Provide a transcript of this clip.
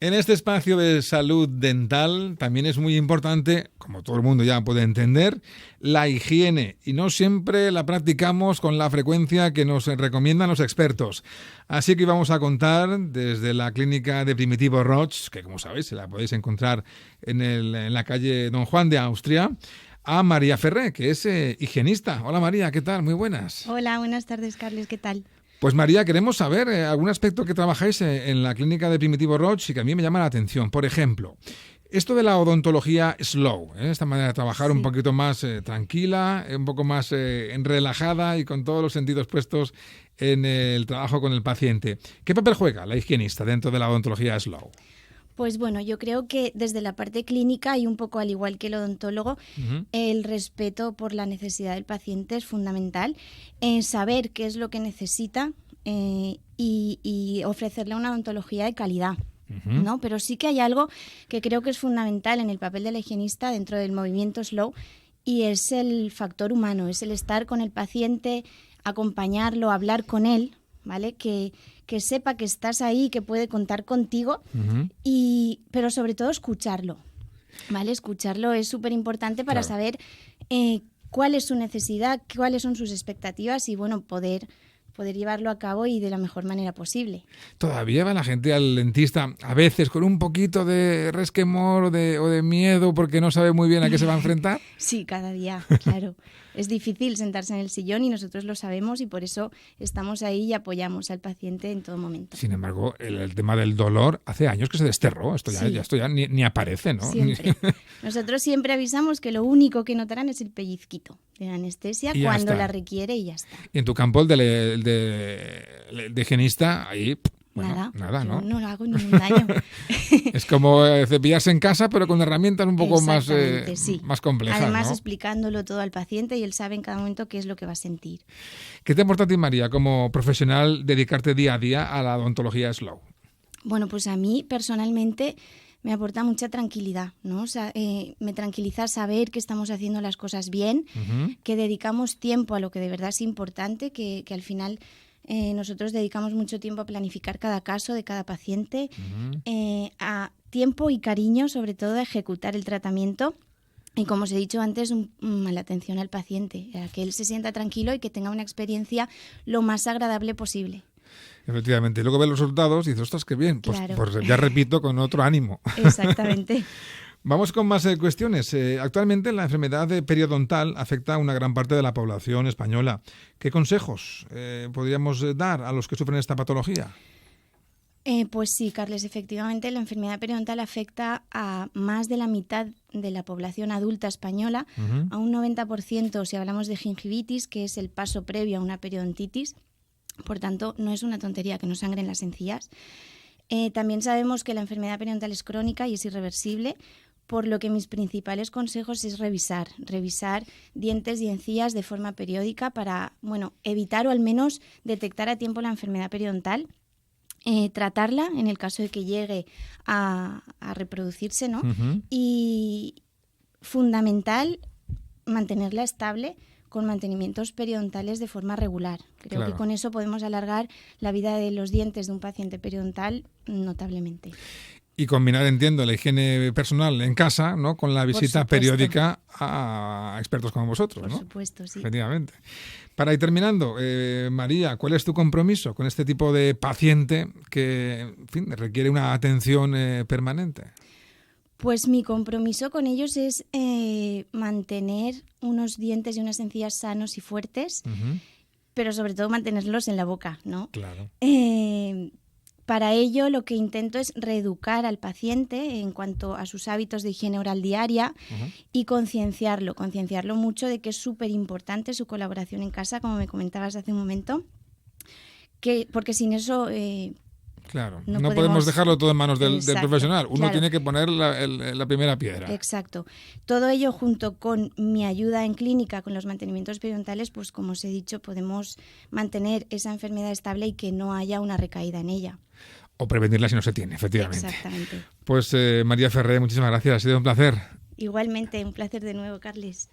En este espacio de salud dental también es muy importante, como todo el mundo ya puede entender, la higiene, y no siempre la practicamos con la frecuencia que nos recomiendan los expertos. Así que vamos a contar desde la clínica de Primitivo Roig, que como sabéis se la podéis encontrar en la calle Don Juan de Austria, a María Ferré, que es higienista. Hola María, ¿qué tal? Muy buenas. Hola, buenas tardes, Carles, ¿qué tal? Pues María, queremos saber algún aspecto que trabajáis en la clínica de Primitivo Roig y que a mí me llama la atención. Por ejemplo, esto de la odontología slow, esta manera de trabajar un poquito más tranquila, un poco más relajada y con todos los sentidos puestos en el trabajo con el paciente. ¿Qué papel juega la higienista dentro de la odontología slow? Pues bueno, yo creo que desde la parte clínica y un poco al igual que el odontólogo, el respeto por la necesidad del paciente es fundamental. Saber qué es lo que necesita y ofrecerle una odontología de calidad. ¿No? Pero sí que hay algo que creo que es fundamental en el papel del higienista dentro del movimiento slow y es el factor humano, es el estar con el paciente, acompañarlo, hablar con él, ¿vale? Que sepa que estás ahí, que puede contar contigo, pero sobre todo escucharlo, ¿vale? Escucharlo es súper importante para saber cuál es su necesidad, cuáles son sus expectativas y, bueno, poder llevarlo a cabo y de la mejor manera posible. ¿Todavía va la gente al dentista a veces con un poquito de resquemor o de miedo porque no sabe muy bien a qué se va a enfrentar? Sí, cada día, claro. Es difícil sentarse en el sillón y nosotros lo sabemos y por eso estamos ahí y apoyamos al paciente en todo momento. Sin embargo, el tema del dolor hace años que se desterró. Esto ya ni aparece, ¿no? Siempre. Nosotros siempre avisamos que lo único que notarán es el pellizquito de la anestesia cuando la requiere y ya está. Y en tu campo, el de higienista, ahí... Bueno, nada, ¿no? No hago ningún daño. Es como cepillarse en casa, pero con herramientas un poco más complejas. Además, ¿no? explicándolo todo al paciente y él sabe en cada momento qué es lo que va a sentir. ¿Qué te importa a ti, María, como profesional, dedicarte día a día a la odontología slow? Bueno, pues a mí personalmente me aporta mucha tranquilidad, ¿no? O sea, me tranquiliza saber que estamos haciendo las cosas bien, que dedicamos tiempo a lo que de verdad es importante, que al final... nosotros dedicamos mucho tiempo a planificar cada caso de cada paciente, a tiempo y cariño, sobre todo, a ejecutar el tratamiento y, como os he dicho antes, la atención al paciente, a que él se sienta tranquilo y que tenga una experiencia lo más agradable posible. Efectivamente. Y luego ves los resultados y dices, ostras, qué bien. Pues, claro. Pues ya repito, con otro ánimo. Exactamente. Vamos con más cuestiones. Actualmente la enfermedad periodontal afecta a una gran parte de la población española. ¿Qué consejos podríamos dar a los que sufren esta patología? Pues sí, Carles, efectivamente la enfermedad periodontal afecta a más de la mitad de la población adulta española, a un 90% si hablamos de gingivitis, que es el paso previo a una periodontitis. Por tanto, no es una tontería que nos sangren las encías. También sabemos que la enfermedad periodontal es crónica y es irreversible, por lo que mis principales consejos es revisar dientes y encías de forma periódica para, evitar o al menos detectar a tiempo la enfermedad periodontal, tratarla en el caso de que llegue a reproducirse, ¿no? Y fundamental, mantenerla estable con mantenimientos periodontales de forma regular. Creo que con eso podemos alargar la vida de los dientes de un paciente periodontal notablemente. Y combinar, entiendo, la higiene personal en casa, ¿no?, con la visita periódica a expertos como vosotros, ¿no? Por supuesto, sí. Efectivamente. Para ir terminando, María, ¿cuál es tu compromiso con este tipo de paciente que, en fin, requiere una atención permanente? Pues mi compromiso con ellos es mantener unos dientes y unas encías sanos y fuertes, pero sobre todo mantenerlos en la boca, ¿no? Claro. Para ello, lo que intento es reeducar al paciente en cuanto a sus hábitos de higiene oral diaria y concienciarlo mucho de que es súper importante su colaboración en casa, como me comentabas hace un momento, porque sin eso... Claro, no podemos dejarlo todo en manos del profesional. Uno tiene que poner la primera piedra. Exacto. Todo ello junto con mi ayuda en clínica con los mantenimientos periodontales, pues como os he dicho, podemos mantener esa enfermedad estable y que no haya una recaída en ella. O prevenirla si no se tiene, efectivamente. Exactamente. Pues María Ferré, muchísimas gracias. Ha sido un placer. Igualmente, un placer de nuevo, Carles.